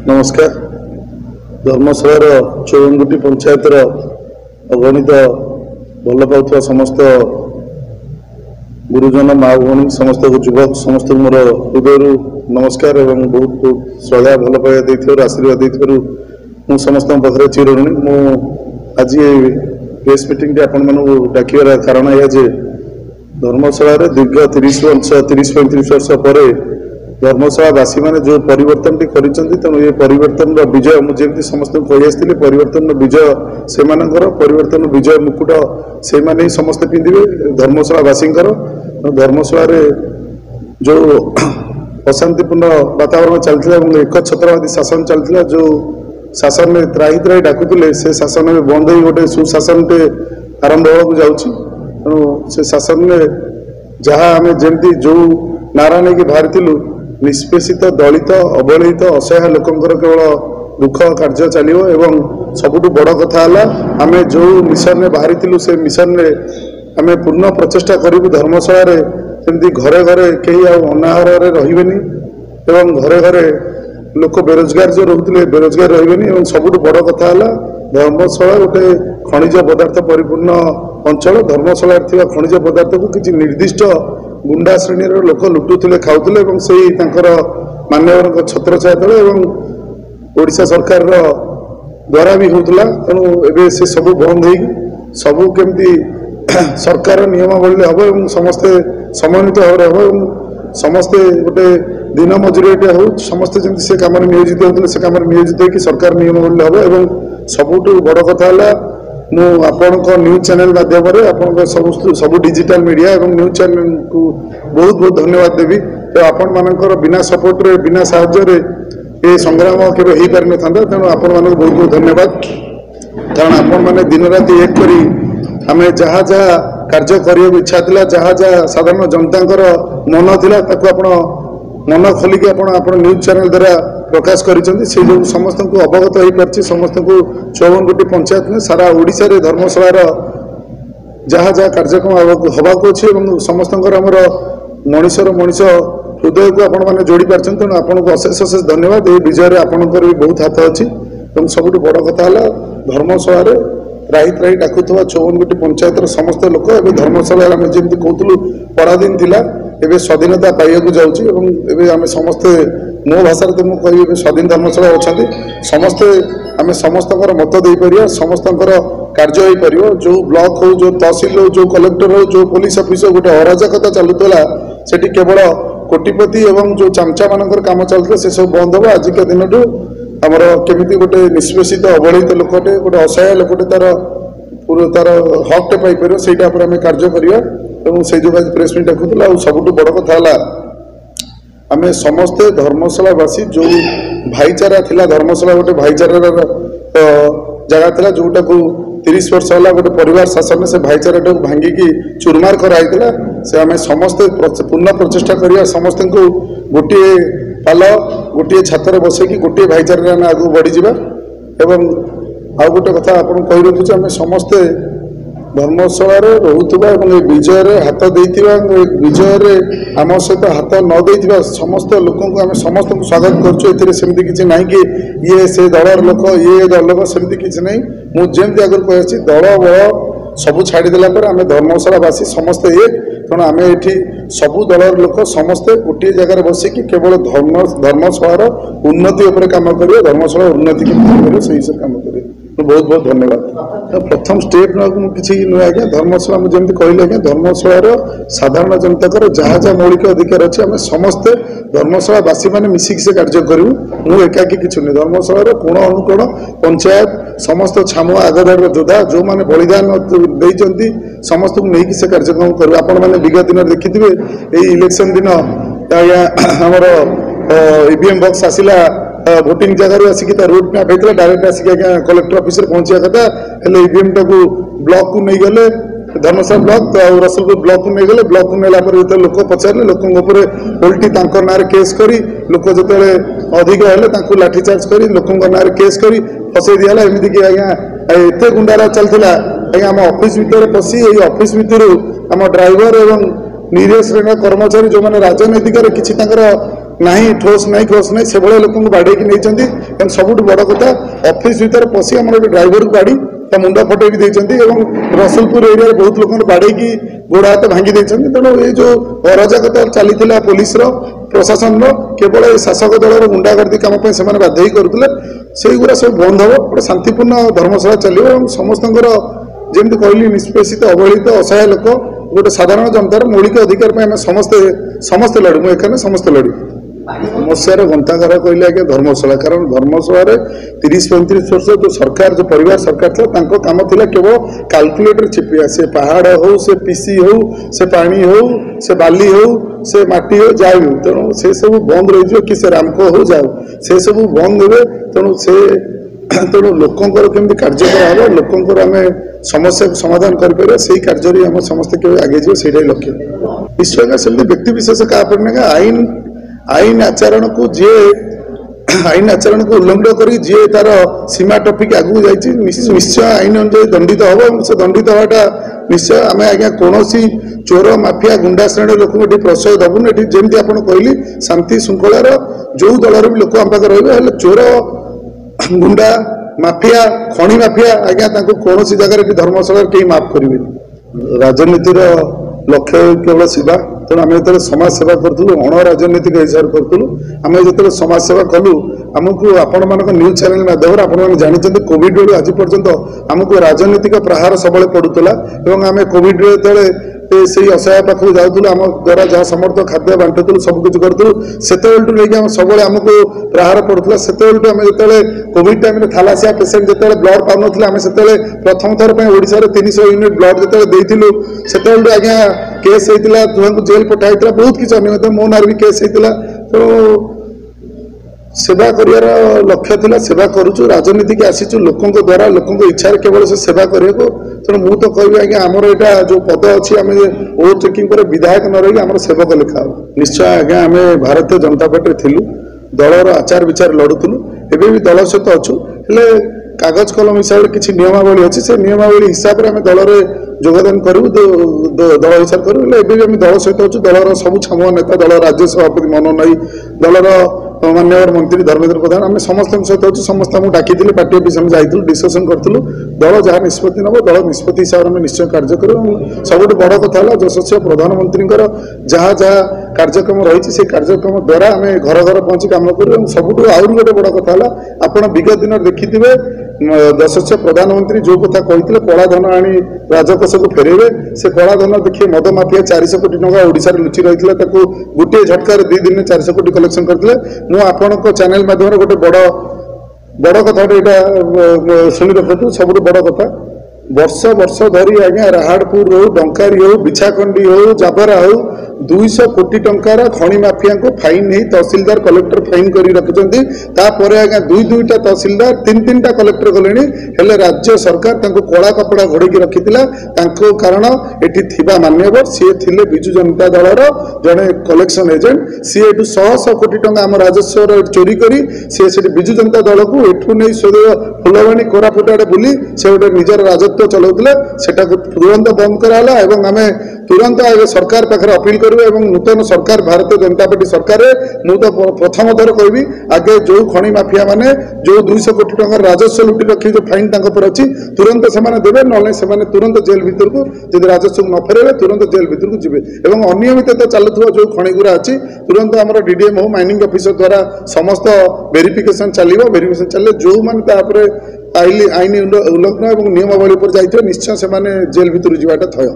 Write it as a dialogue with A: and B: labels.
A: नमस्कार। धर्मशालार 54 पंचायतर अगणित भल पाउथवा समस्त गुरुजन माँ भौणी समस्त युवक समस्त मोर हृदय नमस्कार एवं बहुत बहुत श्रद्धा भल पाइबा आशीर्वाद दे समस्त पाखे चिरऋणी मु आज प्रेस मीटिंग आपण डाकिबार कारण यह जे धर्मशाला दीर्घ 30-35 वर्ष पर धर्मशालावासी मैंने जो परिवर्तन तेणु ये परिवर्तन विजय मुझे समस्त कही परिवर्तन विजय से परिवर्तन विजय मुकुट से माने समस्त पिंधे धर्मशालावासी धर्मशाला जो अशांतिपूर्ण वातावरण चलता एक छत्रवादी शासन चलता जो शासन में त्राही त्राही डाकुले से शासन में बंद हो गोटे सुशासन टे आरंभ होगा तेणु से शासन में जहाँ आम जमी जो नारा नहीं बाहरी निष्पेषित दलित अवहेलित असहाय लोकंर केवल दुख कार्य चलो एवं सबुठ बड़ कथा आम जो मिशन में बाहरी से मिशन में आम पूर्ण प्रचेषा करूँ धर्मशाला जमी घरे घरे कहीं अनाहार रही एवं घरे घरे लोक बेरोजगार जो रोते बेरोजगार रही सबुठ बड़ कथा धर्मशाला गोटे खनिज पदार्थ परिपूर्ण अंचल धर्मशाला खनिज पदार्थ को किसी निर्दिष्ट गुंडा श्रेणी लोक लुटुले खाऊले से मान्यवर छत्रछाया तले ओडिशा सरकार द्वारा भी होता तेणु एवं से सब बंद हो सबू केमती सरकार नियमावली हम समस्ते समन्वित भाव हम समस्ते गोटे दिन मजूरी हो समस्ते जमी से कम नियोजित होते से कम नियोजित होकर सरकार नियमावली हम एवं सबुठ बड़ कथा आपण न्यूज चैनल माध्यम सब डिजिटल मीडिया एवं न्यूज चैनल को बहुत बहुत धन्यवाद देवी। तो आपण मानकर बिना सपोर्ट रे बिना साहाय्य ये संग्राम केवे हो पारि न था तेणु आपण मानक बहुत बहुत धन्यवाद कारण आपण मैंने दिन राति एक करी आम जहाँ जहाँ कार्य करने इच्छा था जहाँ जहाँ साधारण जनता मन था मन खोलिक न्यूज चैनल द्वारा प्रकाश कर समस्त को अवगत हो पार्टी समस्त को 54 गोटी पंचायत में सारा ओडिशा रे धर्मशाला जहाँ जहाँ कार्यक्रम हवाक अच्छे समस्त मनीषर मनीष हृदय को आपण मैंने जोड़ी पार्टी तेणु आपन को अशेष अशेष धन्यवाद। ये विजय आपंकर भी बहुत हाथ अच्छी सबुठ बड़ कथा धर्मशाला त्राही त्राही डाकुवा 54 गोटी पंचायतर समस्त लोक एवं धर्मशाला आम जमी कहूँ पराधीन थिला एवं स्वाधीनता पाइबा जाऊँगी आम समस्ते मो भाषा तो मुझे कह स्वाधीन धर्मशाला अच्छा समस्ते आम समस्त मत दे पार समस्त कार्य हो पार जो ब्लॉक हो जो तहसिल हो जो कलेक्टर हो जो पुलिस ऑफिस हो गोटे अराजकता चलुला से केवल कोटिपति एवं जो चामचा मानकर काम चलता से सब बंद हो आजिका दिन आमर केमी गोटे निष्पेषित अवहेलित लोकटे गोटे असहाय लोकटे तार हकटे पाइपर से आम कार्य करवा से जो आज प्रेस मीट डाकुला सबुठ बड़ कथा आम समस्ते धर्मशालावासी जो भाईचारा थिला धर्मशाला गोटे भाईचारा जगह था जोटा को 30 वर्ष है गोटे परिवार शासन से भाईचारा को भांगिकी चुरमार कराइला से आम समस्ते पूर्ण प्रचेषा करवा समस्त को गोटे पाल गोटे छातर बसैकी गोटे भाईचारा आम आगे बढ़ीजा एवं आउ गोटे कथा आप कही रखुचे आम समस्ते धर्मशाला रोकवा विजय हाथ देता विजय आम सहित हाथ न देता समस्त लोक आम समस्त स्वागत करमती किसी ना कि ये से दलर लोक ये दल लोक सेमती किसी ना मुझे आगे कही दल बल सबू छाड़देला आम धर्मशालावासी समस्ते एक तेणु आम ये सबू दलर लोक समस्ते गोटे जगार बसिकी केवल धर्मशाला उन्नति कम कर धर्मशाला उन्नति कर से कम कर बहुत बहुत धन्यवाद। प्रथम स्टेप किसी नुहे आज्ञा धर्मशाला मुझे कहली आज्ञा धर्मशाला साधारण जनता जहाँ जहाँ मौलिक अधिकार अच्छे आम समस्ते धर्मशालावासी मैंने मिसिक से कार्य करूँ मुझे एकाकी किसी नहीं धर्मशाला कोण अनुकोण पंचायत समस्त छामुआ आगदार योद्धा जो मैंने बलिदान देती समस्त को लेकिन से कार्यक्रम करूँ आपण मैंने विगत दिन देखिथे यही इलेक्शन दिन आमर ईवीएम बक्स आसला भोटिंग जगार आसिक रोड मैप होता डायरेक्ट आसिक कलेक्टर ऑफिस पहुंचा कथा ईवीएम टाक ब्लॉक को नहीं गले धर्मशाला ब्लॉक तो रसलपुर ब्लॉक को नहीं गले ब्लॉक को नेला जो लोक पचारे लोक उल्टी ना केस करी लोक जो अधिक है लाठीचार्ज कर लोक ना केस कर फसई दिहला एमती कि आज्ञा एत गुंडारा चलता आज्ञा आम ऑफिस भितर पशि ऑफिस भितर आम ड्राइवर एवं निरीह श्रेणी कर्मचारी जो मैंने राजनैतिक किसी नहीं ठोस नहीं ठोस नहीं से भाई लोक बाड़े नहीं सबुठ बड़ कथा ऑफिस भीतर पशि आम ड्राइवर को बाड़ी ता मुंड फटे भी रसुलपुर एरिया बहुत लोक बाड़े गोड़ हाथ भांगी तेणु ये जो अराजकता चली पुलिस प्रशासन केवल शासक दल गुंडागर्दी कम से बाध्य करुले से गुरा सब बंद हम गोटे शांतिपूर्ण धर्मशाला चलो समस्त जमी कहली निष्पेषित अवहेलित असहाय लोक गोटे साधारण जनतार मौलिक अधिकार समस्ते समस्ते लड़ू मुझे समस्ते लड़ू समस्यार गंताघर कहले आगे धर्मशाला कारण धर्मशाला 30-35 वर्ष जो सरकार जो परिवार सरकार था काम था केवल काल्कुलेटर चिपिया से पहाड़ हो से पीसी हो से पानी हो से बाली हो से माटी हो जाऊ तेणु से सब बंद रही कि से रामको हो जाऊ से सब बंद हुए तेणु लोकंर केमती कार्य कराब लोकंर आम समस्या को समाधान कर से कार्य आम समस्त आगे जी से लक्ष्य निश्चय से व्यक्ति विशेष क्या पर आईन आचरण को जी आईन आचरण को उल्लंघन कर जी तार सीमा टपिक आगू जाइए निश्चय आईन अनुसार दंडित हम से दंडित हवाटा निश्चय आम आज्ञा कौन चोर माफिया गुंडा श्रेणी लोक प्रश्रय दबुन ये जमी आप कहली शांति श्रृंखलार जो दलर भी लोक आम पाखे रे चोर गुंडा माफिया खणी माफिया आज्ञा कौन जगह धर्मशाला कहीं माफ करेंगे राजनीतिर लक्ष्य केवल सेवा तेणु आम जो समाज सेवा करूँ अणराजनीतिक हिसाब करूँ आम जो समाज सेवा कलु आमको आपण मान न्यूज चैनल माध्यम आप जानते कोविड बेलू आज पर्यंत आमको राजनीतिक प्रहार सब पड़ूला आम कोविड से असहाय पाखक जाऊँ आम द्वारा जहाँ समर्थ खाद्य बांटुलू सबकि करूँ से सब आमको प्रहार पड़ूला से आम जो कोविड टाइम थालासिया पेसेंट जो ब्लड पाने आम से प्रथम थर पर ओडिशा 300 यूनिट ब्लड जो देलु से आज्ञा केस होता तुआ को जेल पठाई बहुत किसी अन्य मो नार भी केस होता तो सेवा कर लक्ष्य था सेवा करुचु राजनीति की आसीचु लोकों द्वारा लोकों इच्छा केवल से सेवा करने को तेणु मुझे तो कह आज्ञा आमर यहाँ जो पद अच्छी आम ओ चेकिंग पर विधायक न रही आम सेवक लिखा निश्चय आज्ञा आम भारतीय जनता पार्टी थिलु दलर आचार विचार लड़ुलु एवं भी दल सहित अच्छु हेले कागज कलम हिसाब से किसी नियमावली अच्छी से नियमावली हिसाब से आम दलर योगदान करूँ दल हिसाब करूँ एवं दल सहित अच्छु दलर सब छाम नेता दल राज्य सभापति मनोहर नाई दलर मान्यवर मंत्री धर्मेंद्र प्रधान आम समस्त सहित अच्छे समस्त आमको डाकी पार्टी ऑफिस में जाइलु डिस्कसन करूँ दल जहाँ निष्पत्ति नब दल निष्पत्ति हिसाब से निश्चय कार्य करूँ सबुठ बड़ कथा है यशस्वी प्रधानमंत्री जहाँ जहाँ कार्यक्रम रही से कार्यक्रम द्वारा आम घर घर पहुँची कम करूँ सबुठ आहरी गोटे बड़ कथा है आपड़ विगत दिन देखिथे यशस्वी प्रधानमंत्री जो कथा कहते कला धन आनी राजकोष को फेरेबे से कला धन देखिए मद माफिया 400 कोटी टंका ओडिशा लुचि रही है गोटे झटकार 2 दिन में 400 कोटी कलेक्शन करते मु आपण चैनल माध्यम गोटे बड़ कथा शुणी रखु सब बड़ कथा वर्ष वर्ष धरी आज्ञा राहाड़पुर हो डंकारी हो बिछाखंडी हो जाबरा हो 200 कोटी टंकार खणी माफिया को फाइन नहीं तहसिलदार कलेक्टर फाइन कर रखिंट तापर आज्ञा 2-2टा तहसिलदार 3-3टा कलेक्टर गले हेले राज्य सरकार कला कपड़ा घोड़े रखी कारण ये मान्यवर सी थे विजु जनता दलर जड़े कलेक्शन एजेंट सी एटू 100 कोटी टंका आम राजस्व चोरी करी सी विजु जनता दल को एठू नहीं फुलवाणी कोरापुट आड़े बुली से गोटे निजर राजत्व चलाउले सेटा तुरंत बंद कराला एवं आम तुरंत सरकार पाखे अपील करूँ नूतन सरकार भारतीय जनता पार्टी सरकार मुझे प्रथम थर कहबी आगे जो खणी माफिया माने जो 200 कोटी टंका राजस्व लुटि रखी जो फाइन पर अच्छी तुरंत से देवे ना तुरंत जेल भितर को जब राजस्व न फेरे तुरंत जेल भितर को जी अनियमित चलुवा जो खणी गुरा अच्छी तुरंत आम डीडीएम हो माइनिंग ऑफिसर द्वारा समस्त वेरिफिकेशन चलो वेरिफिकेशन चले जो मैंने आईन उल्लंघन और नियमावली पर जाइए निश्चय से जेल भितर जावाटा थय।